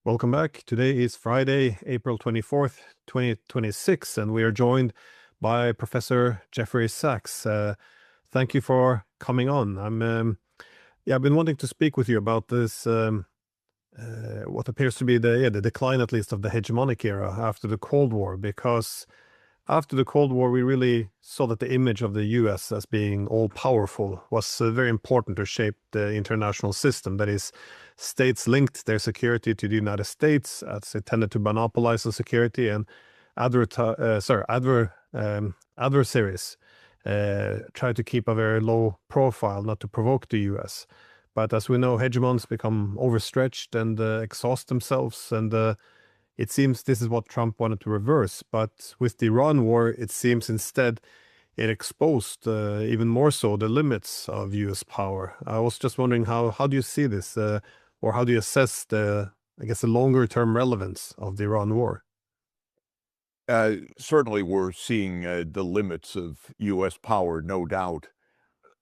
Welcome back. Today is Friday, April 24th, 2026, and we are joined by Professor Jeffrey Sachs. Thank you for coming on. I've been wanting to speak with you about this, what appears to be the decline, at least, of the hegemonic era after the Cold War, because after the Cold War, we really saw that the image of the US as being all powerful was very important to shape the international system. That is, states linked their security to the United States as it tended to monopolize the security, and adversaries tried to keep a very low profile, not to provoke the US. But as we know, hegemons become overstretched and exhaust themselves, and it seems this is what Trump wanted to reverse, but with the Iran war, it seems instead it exposed even more so the limits of U.S. power. I was just wondering how do you see this, or how do you assess the longer term relevance of the Iran war? Certainly, we're seeing the limits of U.S. power, no doubt.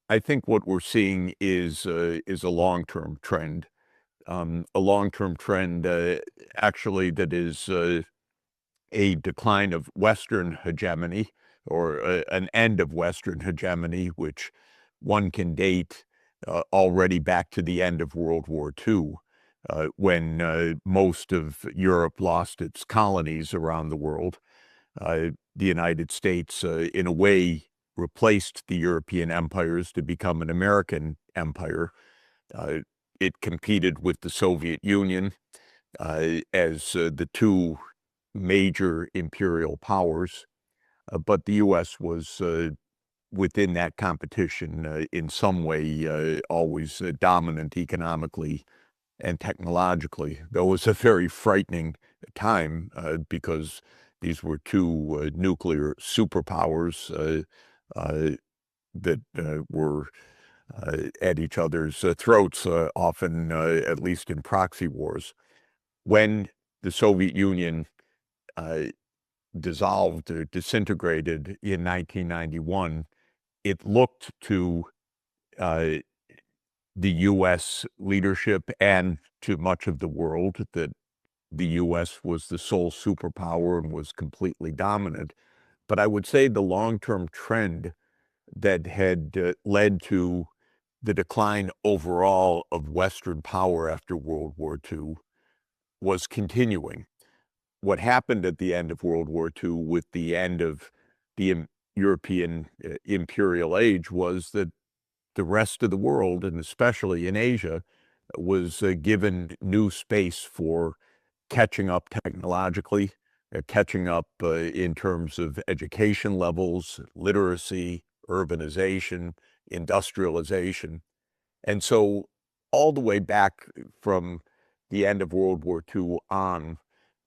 I think what we're seeing is a long-term trend, actually that is a decline of Western hegemony, or an end of Western hegemony, which one can date already back to the end of World War II, when most of Europe lost its colonies around the world. The United States, in a way, replaced the European empires to become an American empire. Uh, it competed with the Soviet Union as the two major imperial powers, but the U.S. was within that competition in some way always dominant economically and technologically. Though it was a very frightening time because these were two nuclear superpowers that were at each other's throats, often at least in proxy wars. When the Soviet Union dissolved or disintegrated in 1991, it looked to uh, the U.S. leadership and to much of the world that the U.S. was the sole superpower and was completely dominant. But I would say the long-term trend that had led to the decline overall of Western power after World War II was continuing. What happened at the end of World War II with the end of the European imperial age was that the rest of the world, and especially in Asia, was given new space for catching up technologically, catching up in terms of education levels, literacy, urbanization, industrialization. And so all the way back from the end of World War II on,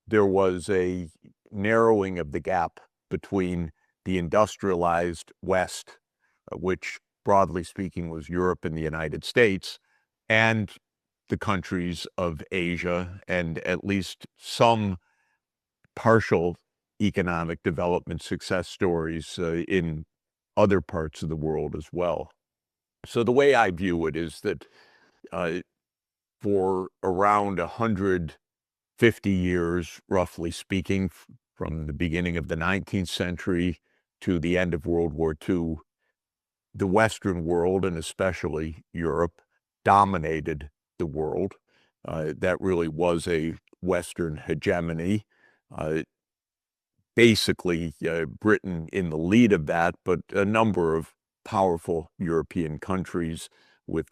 there was a narrowing of the gap between the industrialized West, which broadly speaking was Europe and the United States, and the countries of Asia, and at least some partial economic development success stories in other parts of the world as well. So the way I view it is that uh, for around 150 years, roughly speaking, from the beginning of the 19th century to the end of World War II, the Western world, and especially Europe, dominated the world. That really was a Western hegemony. Uh, Basically, Britain in the lead of that, but a number of powerful European countries with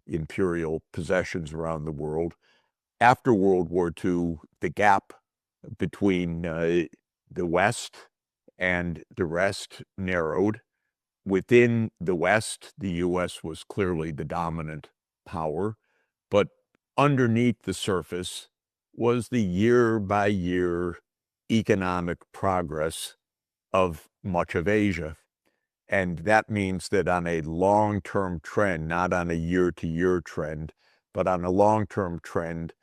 imperial possessions around the world. After World War II, the gap between the West and the rest narrowed. Within the West, the U.S. was clearly the dominant power, but underneath the surface was the year-by-year economic progress of much of Asia. And that means that on a long-term trend, not on a year-to-year trend, but on a long-term trend,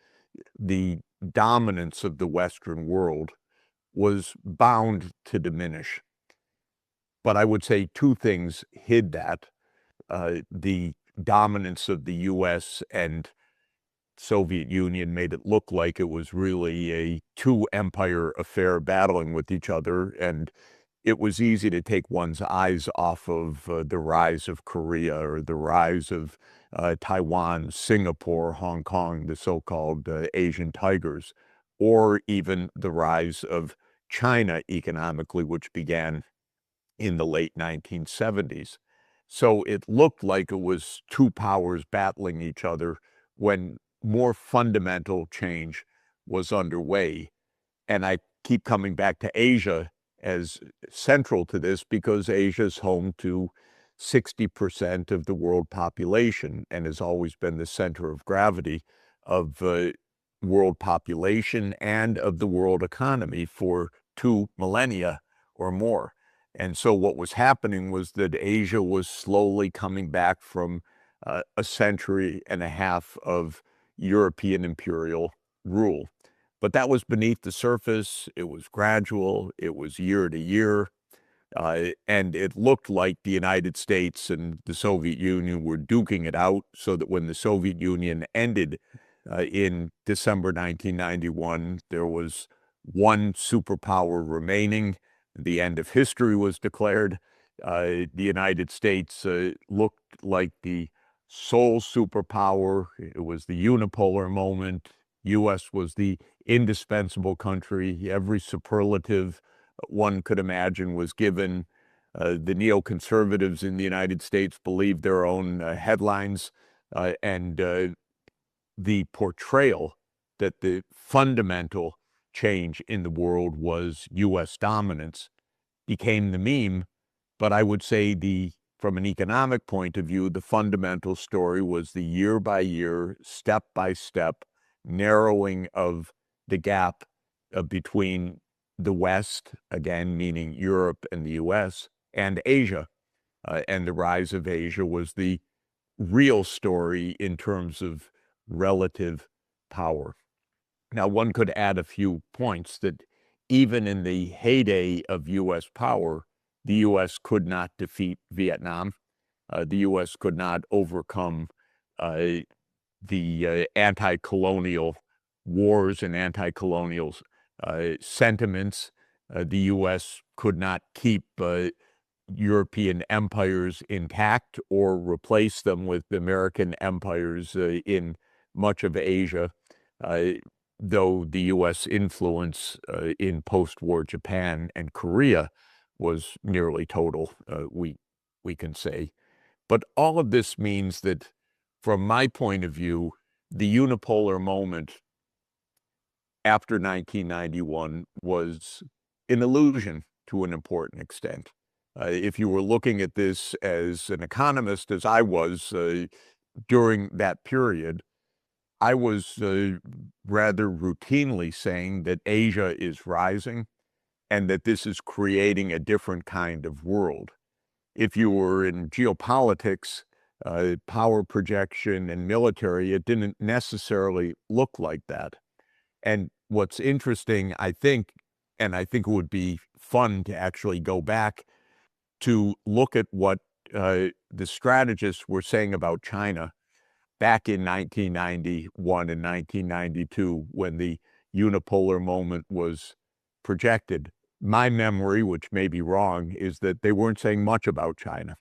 the dominance of the Western world was bound to diminish. But I would say two things hid that. The dominance of the U.S. and Soviet Union made it look like it was really a two-empire affair battling with each other, and it was easy to take one's eyes off of the rise of Korea or the rise of Taiwan, Singapore, Hong Kong, the so-called Asian tigers, or even the rise of China economically, which began in the late 1970s. So it looked like it was two powers battling each other when more fundamental change was underway. And I keep coming back to Asia as central to this because Asia is home to 60% of the world population and has always been the center of gravity of world population and of the world economy for 2 millennia or more. And so what was happening was that Asia was slowly coming back from a century and a half of European imperial rule. But that was beneath the surface. It was gradual. It was year to year. And it looked like the United States and the Soviet Union were duking it out so that when the Soviet Union ended in December 1991, there was one superpower remaining. The end of history was declared. The United States looked like the sole superpower. It was the unipolar moment. U.S. was the indispensable country. Every superlative one could imagine was given. The neoconservatives in the United States believed their own headlines, and the portrayal that the fundamental change in the world was U.S. dominance became the meme. But I would say from an economic point of view, the fundamental story was the year by year, step by step narrowing of the gap between the West, again, meaning Europe and the US, and Asia. And the rise of Asia was the real story in terms of relative power. Now, one could add a few points that even in the heyday of U.S. power, the U.S. could not defeat Vietnam. The U.S. could not overcome the anti-colonial wars and anti-colonial sentiments. The U.S. could not keep European empires intact or replace them with American empires in much of Asia, though the U.S. influence in post-war Japan and Korea was nearly total, we can say. But all of this means that, from my point of view, the unipolar moment after 1991 was an illusion to an important extent. If you were looking at this as an economist, as I was during that period, I was rather routinely saying that Asia is rising and that this is creating a different kind of world. If you were in geopolitics, power projection, and military, it didn't necessarily look like that. And what's interesting, I think, and I think it would be fun to actually go back to look at what the strategists were saying about China back in 1991 and 1992 when the unipolar moment was projected. My memory, which may be wrong, is that they weren't saying much about China,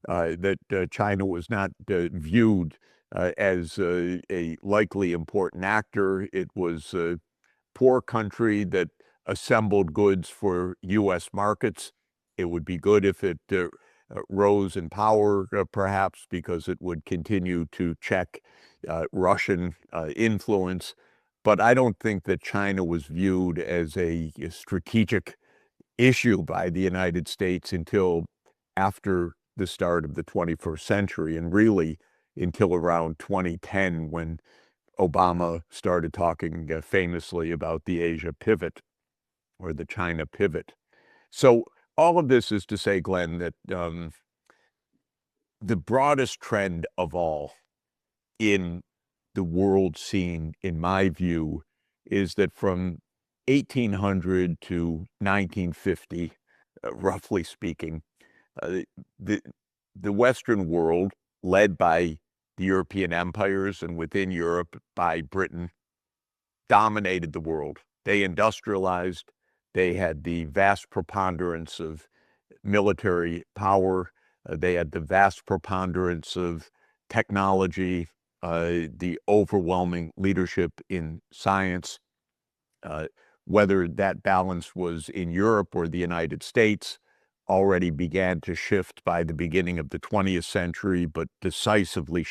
that China was not viewed as a likely important actor. It was a poor country that assembled goods for U.S. markets. It would be good if it rose in power, perhaps, because it would continue to check Russian influence. But I don't think that China was viewed as a strategic issue by the United States until after the start of the 21st century, and really until around 2010 when Obama started talking famously about the Asia pivot or the China pivot. So all of this is to say, Glenn, that the broadest trend of all in the world scene, in my view, is that from 1800 to 1950, roughly speaking, the Western world, led by the European empires, and within Europe by Britain, dominated the world. They industrialized. They had the vast preponderance of military power. They had the vast preponderance of technology, the overwhelming leadership in science. Uh, Whether that balance was in Europe or the United States already began to shift by the beginning of the 20th century, but decisively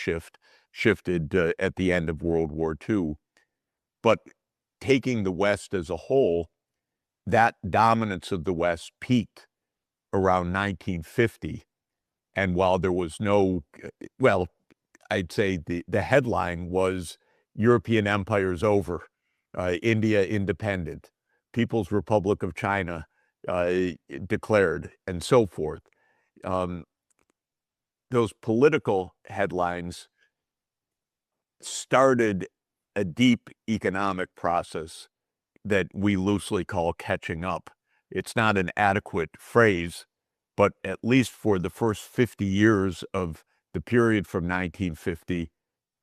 shifted at the end of World War II. But taking the West as a whole, that dominance of the West peaked around 1950. And while there was no, well, I'd say the headline was European empires over, India independent, People's Republic of China declared, and so forth. Um, those political headlines started a deep economic process that we loosely call catching up. It's not an adequate phrase, but at least for the first 50 years of the period from 1950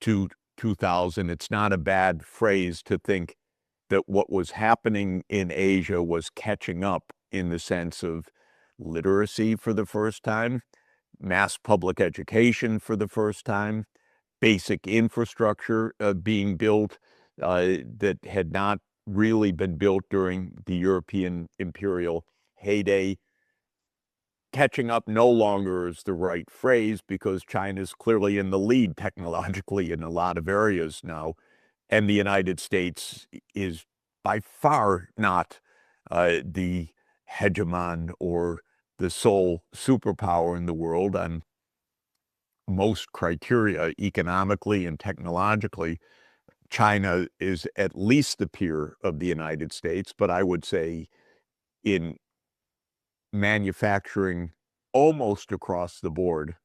to 2000, it's not a bad phrase to think that what was happening in Asia was catching up in the sense of literacy for the first time, mass public education for the first time, basic infrastructure being built that had not really been built during the European imperial heyday. Catching up no longer is the right phrase because China's clearly in the lead technologically in a lot of areas now, and the United States is by far not the hegemon or the sole superpower in the world on most criteria, economically and technologically. China is at least the peer of the United States, but I would say in manufacturing almost across the board,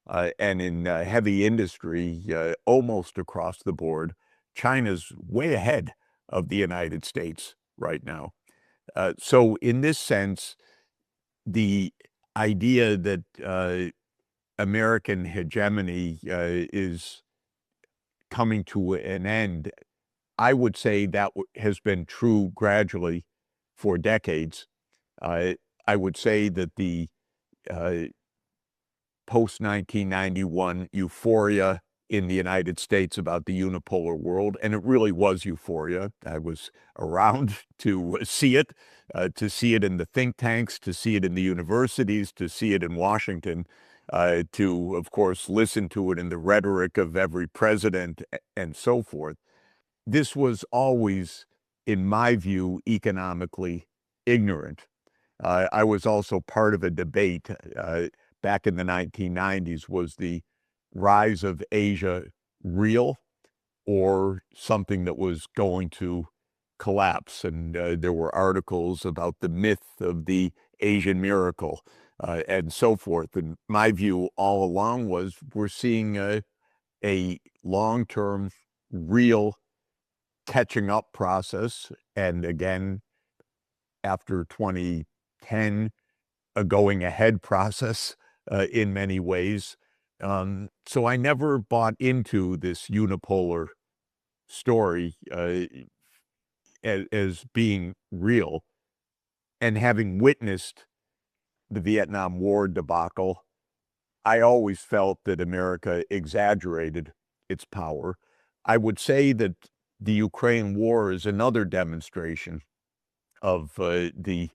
and in heavy industry almost across the board, China's way ahead of the United States right now. So in this sense, the idea that American hegemony is coming to an end, I would say that has been true gradually for decades. I would say that the uh, post-1991 euphoria in the United States about the unipolar world, and it really was euphoria. I was around to see it in the think tanks, to see it in the universities, to see it in Washington, to, of course, listen to it in the rhetoric of every president and so forth. This was always, in my view, economically ignorant. I was also part of a debate back in the 1990s. Was the rise of Asia real or something that was going to collapse? And there were articles about the myth of the Asian miracle and so forth. And my view all along was we're seeing a long-term, real catching up process. And again, after 2010, a going ahead process in many ways. So I never bought into this unipolar story as being real. And having witnessed the Vietnam War debacle, I always felt that America exaggerated its power. I would say that the Ukraine war is another demonstration of the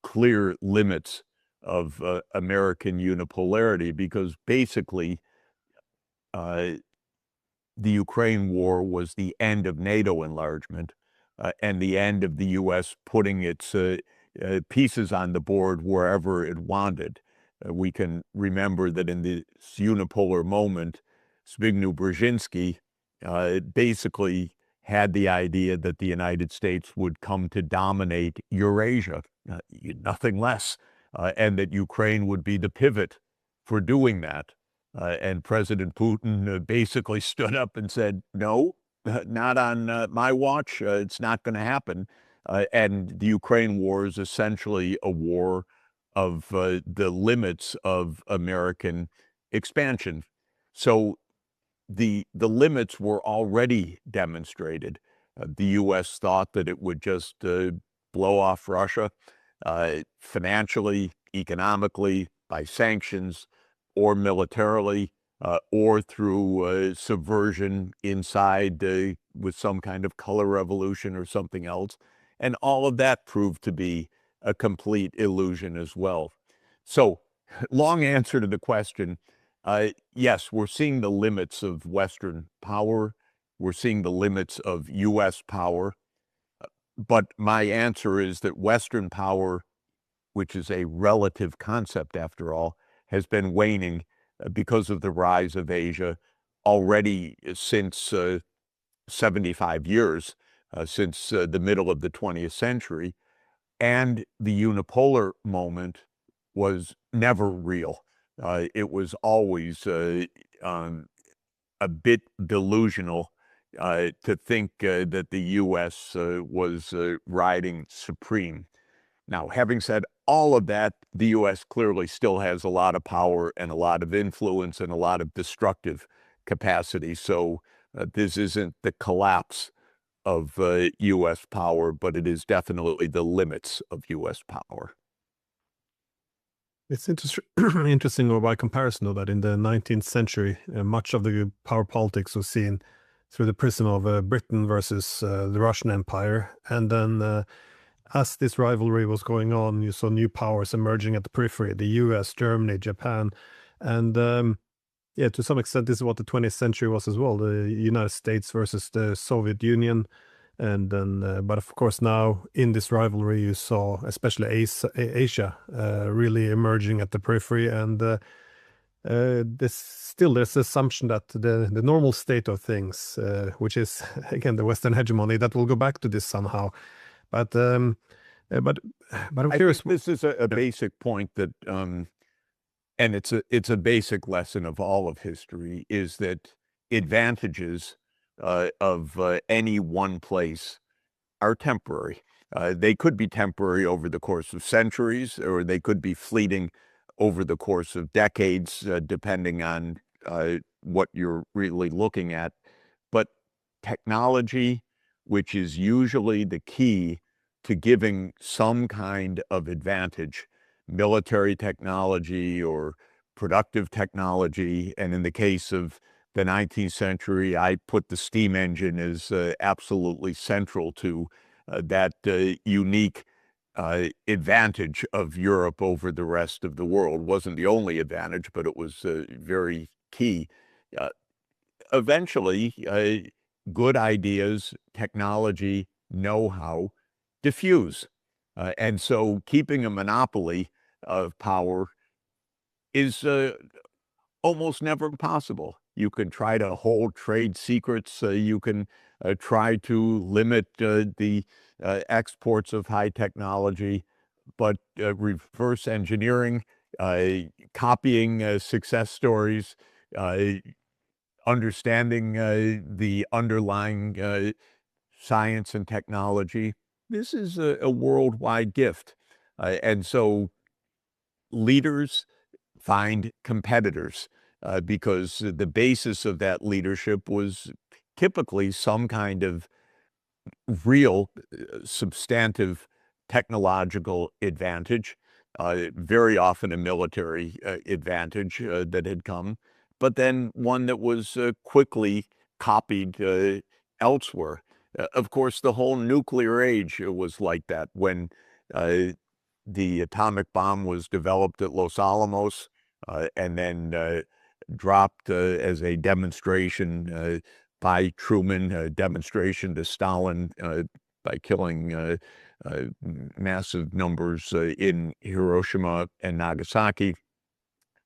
clear limits of American unipolarity, because basically uh, the Ukraine war was the end of NATO enlargement and the end of the U.S. putting its pieces on the board wherever it wanted. We can remember that in this unipolar moment, Zbigniew Brzezinski basically had the idea that the United States would come to dominate Eurasia, nothing less, and that Ukraine would be the pivot for doing that. And President Putin basically stood up and said, no, not on my watch. It's not going to happen. And the Ukraine war is essentially a war of the limits of American expansion. So the limits were already demonstrated. The U.S. thought that it would just blow off Russia financially, economically, by sanctions, or militarily, or through subversion inside with some kind of color revolution or something else. And all of that proved to be a complete illusion as well. So, long answer to the question. Yes, we're seeing the limits of Western power. We're seeing the limits of U.S. power. But my answer is that Western power, which is a relative concept after all, has been waning because of the rise of Asia already since 75 years, since the middle of the 20th century. And the unipolar moment was never real. It was always a bit delusional to think that the U.S. Was riding supreme. Now, having said all of that, the U.S. clearly still has a lot of power and a lot of influence and a lot of destructive capacity. So this isn't the collapse of U.S. power, but it is definitely the limits of U.S. power. It's interesting by comparison, though, that in the 19th century, much of the power politics was seen through the prism of Britain versus the Russian Empire. And then as this rivalry was going on, you saw new powers emerging at the periphery, the US, Germany, Japan. And yeah, to some extent, this is what the 20th century was as well, the United States versus the Soviet Union. And then, but of course, now in this rivalry, you saw especially Asia really emerging at the periphery. And there's the assumption that the normal state of things, which is again the Western hegemony, that will go back to this somehow. But but I'm I curious. think this is a basic point that, and it's a basic lesson of all of history, is that advantages of any one place are temporary. They could be temporary over the course of centuries, or they could be fleeting over the course of decades, depending on what you're really looking at. But technology, which is usually the key to giving some kind of advantage, military technology or productive technology, and in the case of the 19th century, I put the steam engine as absolutely central to that unique advantage of Europe over the rest of the world. It wasn't the only advantage, but it was very key. Uh, Eventually, good ideas, technology, know-how diffuse. And so keeping a monopoly of power is almost never possible. You can try to hold trade secrets. You can try to limit the exports of high technology, but reverse engineering, copying success stories, uh, understanding the underlying science and technology, this is a worldwide gift. And so leaders find competitors because the basis of that leadership was typically some kind of real substantive technological advantage, very often a military advantage that had come, but then one that was quickly copied elsewhere. Of course, the whole nuclear age was like that when the atomic bomb was developed at Los Alamos and then dropped as a demonstration by Truman, a demonstration to Stalin by killing massive numbers in Hiroshima and Nagasaki.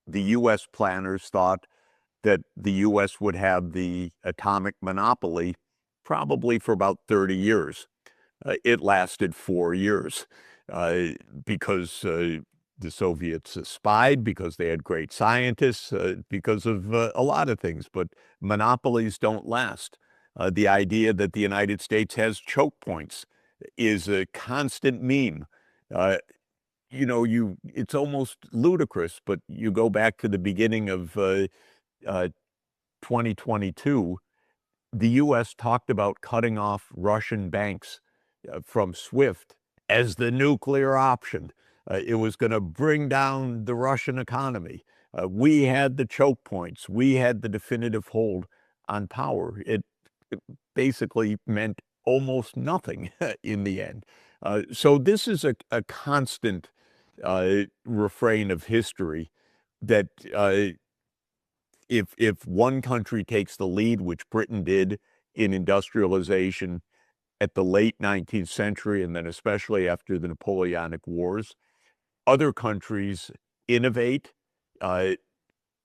The U.S. planners thought that the U.S. would have the atomic monopoly probably for about 30 years. It lasted 4 years uh, because the Soviets spied, because they had great scientists, because of a lot of things. But monopolies don't last. The idea that the United States has choke points is a constant meme. Uh, it's almost ludicrous, but you go back to the beginning of 2022, the U.S. talked about cutting off Russian banks from SWIFT as the nuclear option. It was going to bring down the Russian economy. We had the choke points. We had the definitive hold on power. It basically meant almost nothing in the end. So this is a constant refrain of history that if one country takes the lead, which Britain did in industrialization at the late 19th century, and then especially after the Napoleonic Wars, other countries innovate,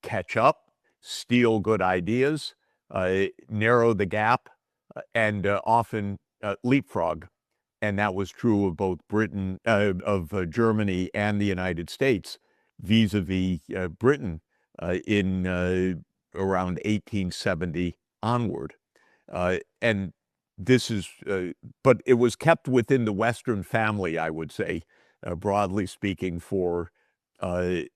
catch up, steal good ideas, narrow the gap, and often leapfrog. And that was true of both Germany and the United States vis-a-vis Britain in around 1870 onward. And this is, but it was kept within the Western family, I would say, broadly speaking, for a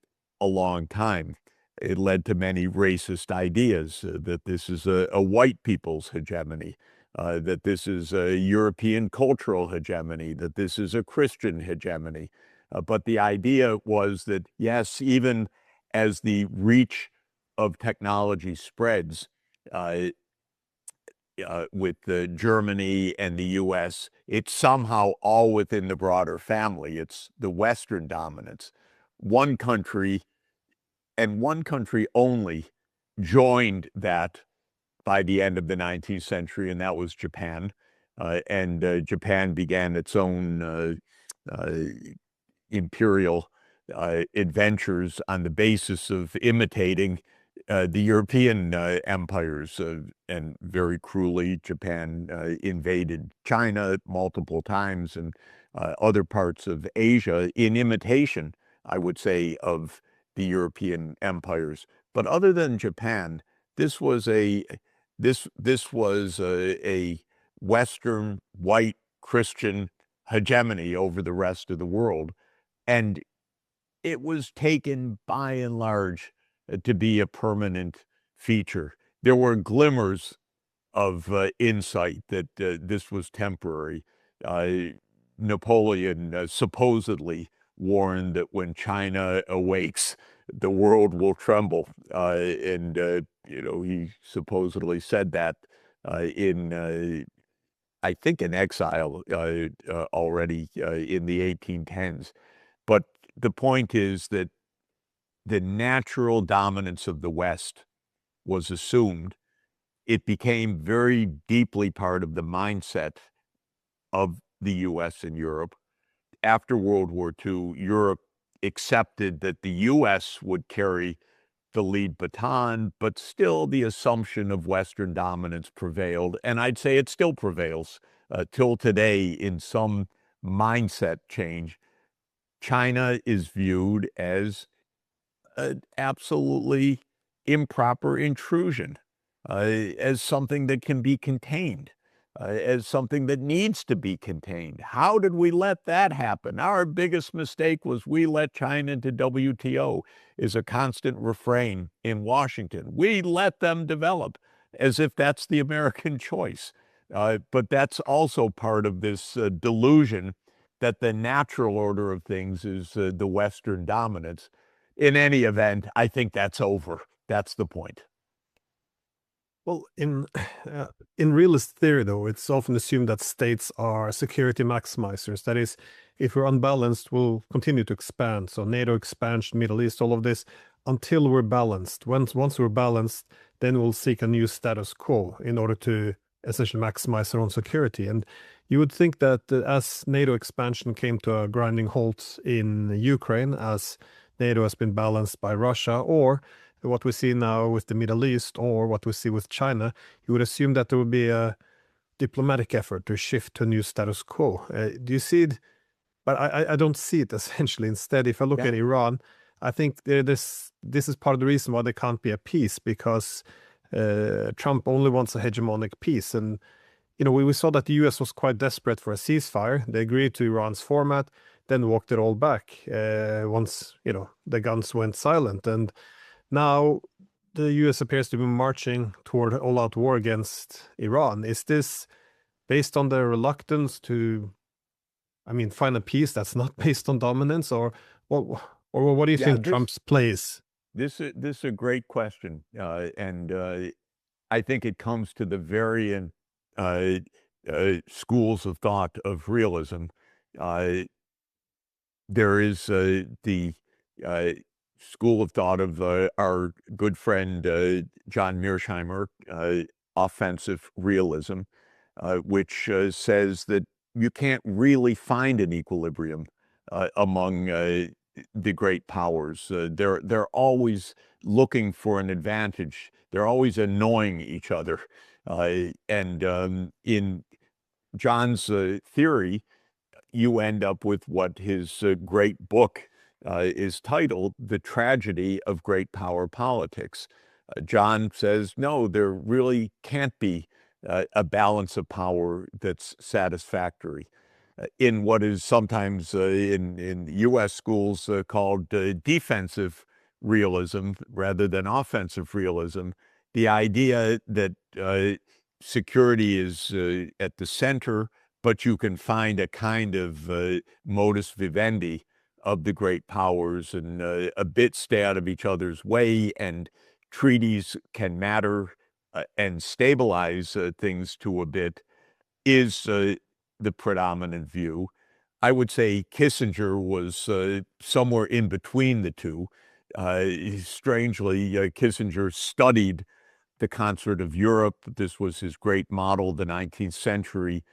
long time. It led to many racist ideas that this is a white people's hegemony, that this is a European cultural hegemony, that this is a Christian hegemony. But the idea was that, yes, even as the reach of technology spreads with Germany and the U.S., it's somehow all within the broader family. It's the Western dominance. One country, and one country only, joined that by the end of the 19th century, and that was Japan. And Japan began its own imperial adventures on the basis of imitating the European empires. And very cruelly, Japan invaded China multiple times and other parts of Asia in imitation, I would say, of the European empires. But other than Japan, this was a Western white Christian hegemony over the rest of the world. And it was taken by and large to be a permanent feature. There were glimmers of insight that this was temporary. Napoleon supposedly warned that when China awakes, the world will tremble. And he supposedly said that I think, in exile already in the 1810s. But the point is that the natural dominance of the West was assumed. It became very deeply part of the mindset of the U.S. and Europe. After World War II, Europe accepted that the U.S. would carry the lead baton, but still the assumption of Western dominance prevailed. And I'd say it still prevails till today in some mindset change. China is viewed as an absolutely improper intrusion, as something that can be contained, as something that needs to be contained. How did we let that happen? Our biggest mistake was we let China into WTO, is a constant refrain in Washington. We let them develop, as if that's the American choice. But that's also part of this delusion that the natural order of things is the Western dominance. In any event, I think that's over. That's the point. Well, in realist theory, though, it's often assumed that states are security maximizers. That is, if we're unbalanced, we'll continue to expand. So NATO expansion, Middle East, all of this, until we're balanced. Once we're balanced, then we'll seek a new status quo in order to essentially maximize our own security. And you would think that as NATO expansion came to a grinding halt in Ukraine, as NATO has been balanced by Russia, or what we see now with the Middle East, or what we see with China, you would assume that there would be a diplomatic effort to shift to a new status quo. Do you see it? But I don't see it, essentially. Instead, if I look at Iran, I think this is part of the reason why there can't be a peace, because Trump only wants a hegemonic peace. And we saw that the US was quite desperate for a ceasefire. They agreed to Iran's format, then walked it all back once the guns went silent. And now the US appears to be marching toward all-out war against Iran. Is this based on their reluctance to, I mean, find a peace that's not based on dominance, or what do you Yeah, think Trump's plays? this is a great question, and I think it comes to the varying uh, schools of thought of realism. Uh, there is the uh, school of thought of our good friend John Mearsheimer, offensive realism, which says that you can't really find an equilibrium among the great powers. They're always looking for an advantage. They're always annoying each other. And in John's theory, you end up with what his great book is titled, The Tragedy of Great Power Politics. John says, no, there really can't be a balance of power that's satisfactory. In what is sometimes in U.S. schools called defensive realism rather than offensive realism, the idea that security is at the center, but you can find a kind of modus vivendi of the great powers and a bit stay out of each other's way, and treaties can matter and stabilize things to a bit, is the predominant view. I would say Kissinger was somewhere in between the two. Strangely, Kissinger studied the concert of Europe. This was his great model, the 19th century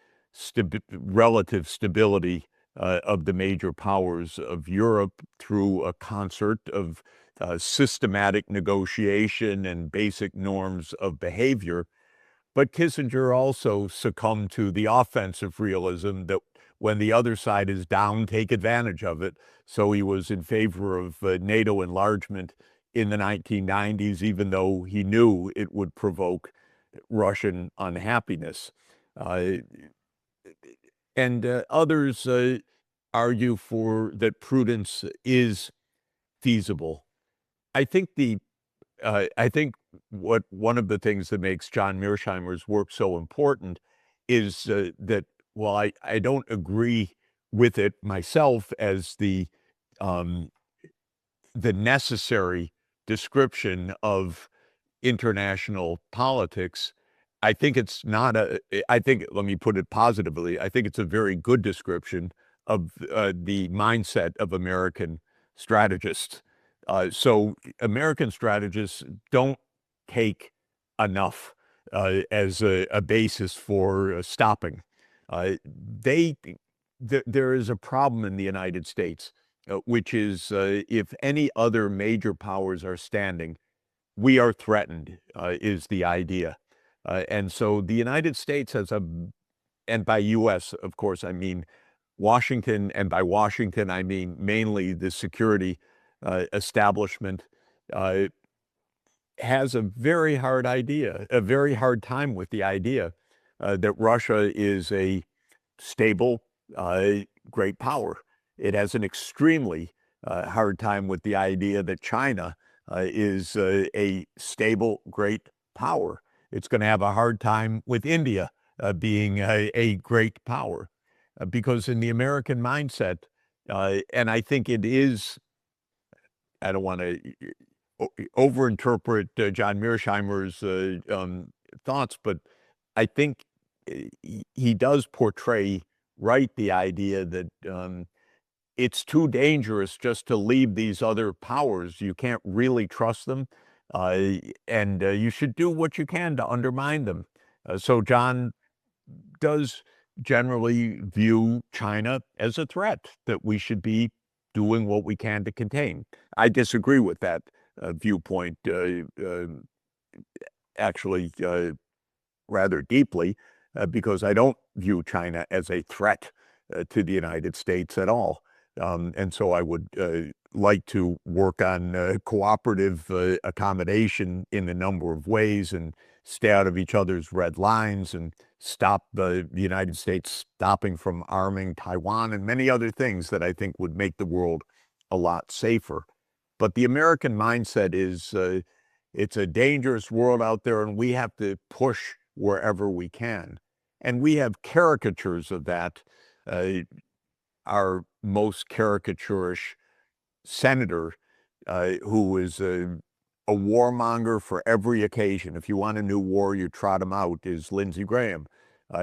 relative stability of the major powers of Europe through a concert of systematic negotiation and basic norms of behavior. But Kissinger also succumbed to the offensive realism that when the other side is down, take advantage of it. So he was in favor of NATO enlargement in the 1990s, even though he knew it would provoke Russian unhappiness. Uh, and others argue for that prudence is feasible. I think I think what one of the things that makes John Mearsheimer's work so important is that while I don't agree with it myself as um, the necessary description of international politics, I think it's not I think, let me put it positively, I think it's a very good description of the mindset of American strategists. So American strategists don't take enough as a basis for stopping. They, there is a problem in the United States, which is if any other major powers are standing, we are threatened, is the idea. And so the United States has and by US, of course, I mean Washington, and by Washington, I mean mainly the security establishment, uh, has a very a very hard time with the idea that Russia is a stable, uh, great power. It has an extremely hard time with the idea that China is a stable, great power. It's going to have a hard time with India being a great power because in the American mindset, and I think it is, I don't want to overinterpret John Mearsheimer's thoughts, but I think he does portray right the idea that it's too dangerous just to leave these other powers. You can't really trust them, uh, and you should do what you can to undermine them. So John does generally view China as a threat that we should be doing what we can to contain. I disagree with that viewpoint, actually, rather deeply, because I don't view China as a threat to the United States at all. And so I would like to work on cooperative accommodation in a number of ways and stay out of each other's red lines and stop the United States stopping from arming Taiwan and many other things that I think would make the world a lot safer. But the American mindset is It's a dangerous world out there, and we have to push wherever we can. And we have caricatures of that. Our most caricaturish senator, who is a warmonger for every occasion. If you want a new war, you trot him out, is Lindsey Graham.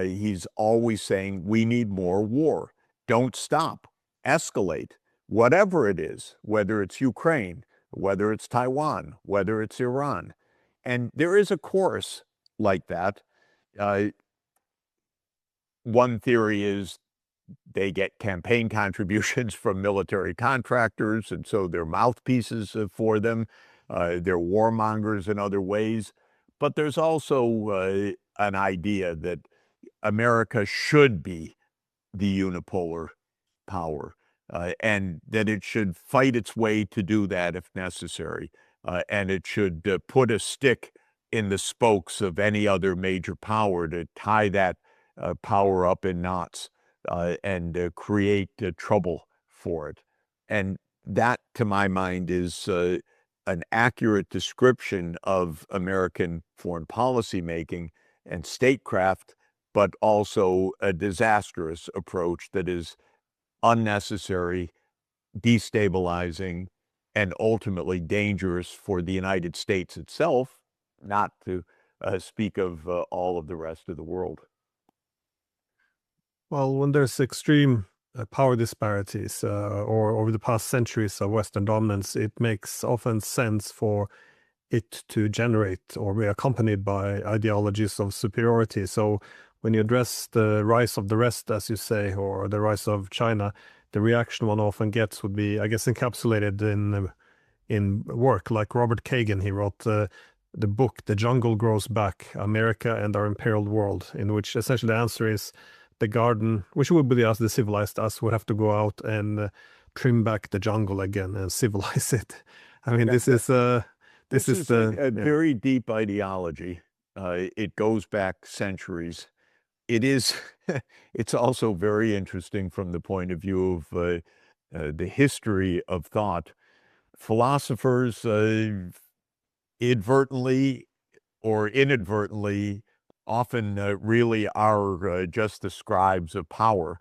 He's always saying, we need more war. Don't stop. Escalate. Whatever it is, whether it's Ukraine, whether it's Taiwan, whether it's Iran. And there is a course like that. Uh, One theory is they get campaign contributions from military contractors, and so they're mouthpieces for them. They're warmongers in other ways. But there's also an idea that America should be the unipolar power, and that it should fight its way to do that if necessary. And it should put a stick in the spokes of any other major power to tie that power up in knots and create trouble for it. And that, to my mind, is an accurate description of American foreign policy making and statecraft, but also a disastrous approach that is unnecessary, destabilizing, and ultimately dangerous for the United States itself, not to speak of all of the rest of the world. Well, when there's extreme power disparities or over the past centuries of Western dominance, it makes often sense for it to generate or be accompanied by ideologies of superiority. So when you address the rise of the rest, as you say, or the rise of China, the reaction one often gets would be, I guess, encapsulated in work like Robert Kagan. He wrote the book "The Jungle Grows Back: America and Our Imperiled World," in which essentially the answer is the garden, which would be us, the civilized us, would have to go out and trim back the jungle again and civilize it. I mean, this is This is the a very deep ideology. It goes back centuries. It is, it's also very interesting from the point of view of the history of thought. Philosophers inadvertently or inadvertently often really are just the scribes of power.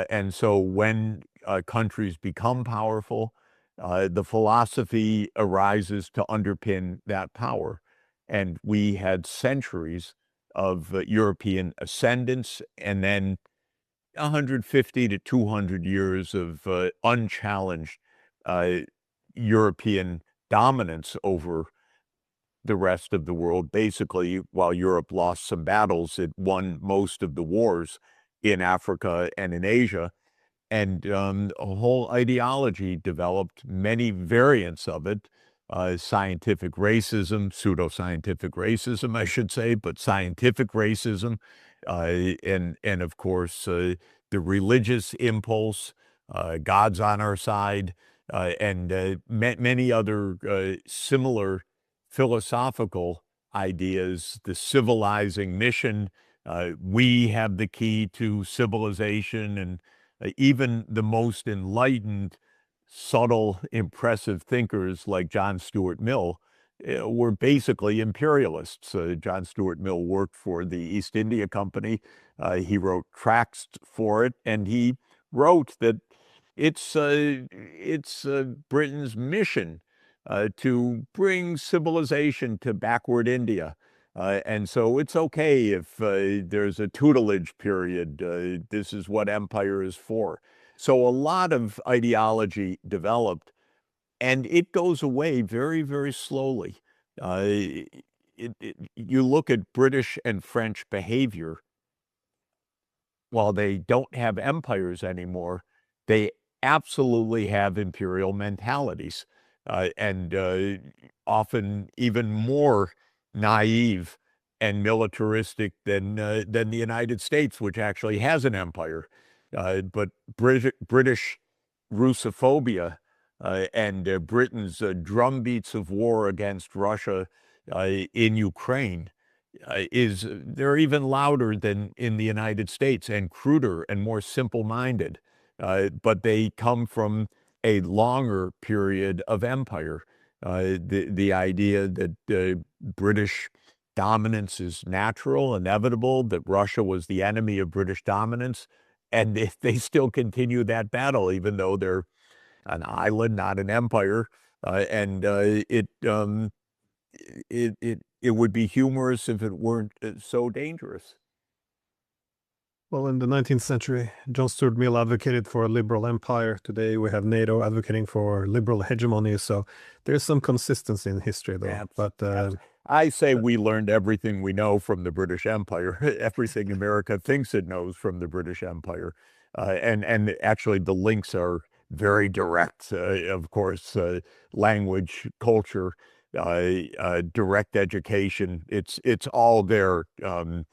And so when countries become powerful, the philosophy arises to underpin that power. And we had centuries of European ascendance, and then 150 to 200 years of unchallenged uh, European dominance over the rest of the world. Basically, while Europe lost some battles, it won most of the wars in Africa and in Asia. And a whole ideology developed, many variants of it, scientific racism, pseudoscientific racism, I should say, but scientific racism, and of course, the religious impulse, God's on our side, and many other similar philosophical ideas, the civilizing mission. We have the key to civilization, and even the most enlightened, subtle, impressive thinkers like John Stuart Mill were basically imperialists. John Stuart Mill worked for the East India Company. He wrote tracts for it, and he wrote that it's Britain's mission to bring civilization to backward India. And so it's okay if there's a tutelage period. This is what empire is for. So a lot of ideology developed, and it goes away very, very slowly. You look at British and French behavior, while they don't have empires anymore, they absolutely have imperial mentalities, and often even more naive and militaristic than the United States, which actually has an empire. But British Russophobia and Britain's drumbeats of war against Russia in Ukraine is they're even louder than in the United States and cruder and more simple-minded, but they come from a longer period of empire. the idea that British dominance is natural, inevitable, that Russia was the enemy of British dominance, and they still continue that battle, even though they're an island, not an empire, it would be humorous if it weren't so dangerous. Well, in the 19th century, John Stuart Mill advocated for a liberal empire. Today, we have NATO advocating for liberal hegemony. So there's some consistency in history, though. I say we learned everything we know from the British Empire, everything America thinks it knows from the British Empire. And actually, the links are very direct, of course, language, culture, direct education. It's all there to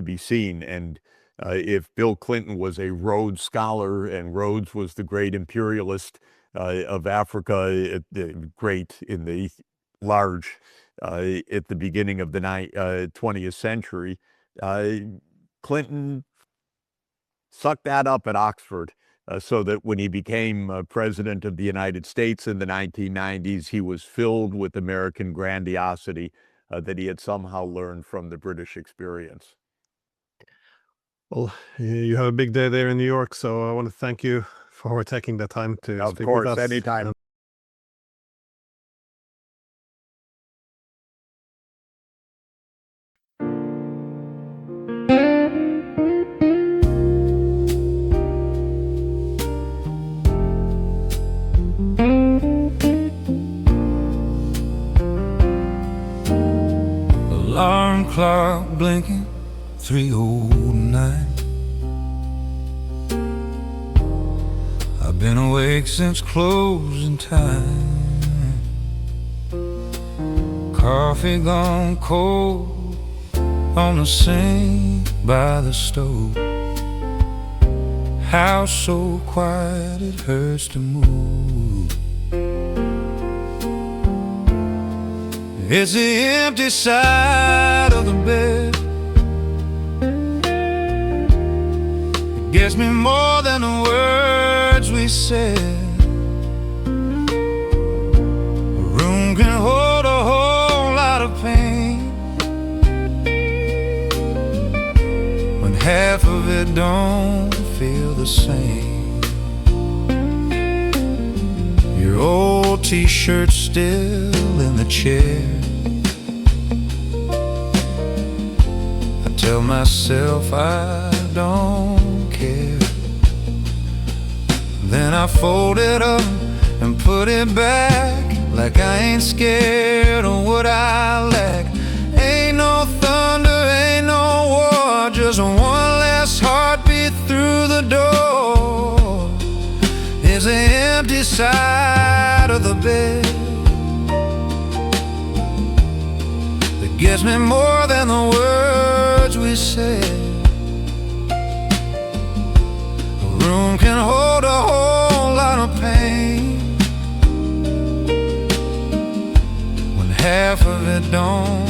be seen. And if Bill Clinton was a Rhodes Scholar and Rhodes was the great imperialist of Africa, great in the large at the beginning of the 20th century, Clinton sucked that up at Oxford. So that when he became president of the United States in the 1990s, he was filled with American grandiosity that he had somehow learned from the British experience. Well, you have a big day there in New York, so I want to thank you for taking the time to speak with us. Of course, anytime. Alarm clock blinking, 3:09. I've been awake since closing time. Coffee gone cold on the sink by the stove. House so quiet it hurts to move. It's the empty side of the bed. It gets me more than the words we said. A room can hold a whole lot of pain when half of it don't feel the same. Your old t-shirt still in the chair. I tell myself I don't care. Then I fold it up and put it back, like I ain't scared of what I lack. Ain't no thunder, ain't no war, just one less heartbeat through the door. It's the empty side of the bed that gets me more than the words we said. A room can hold a whole lot of pain when half of it don't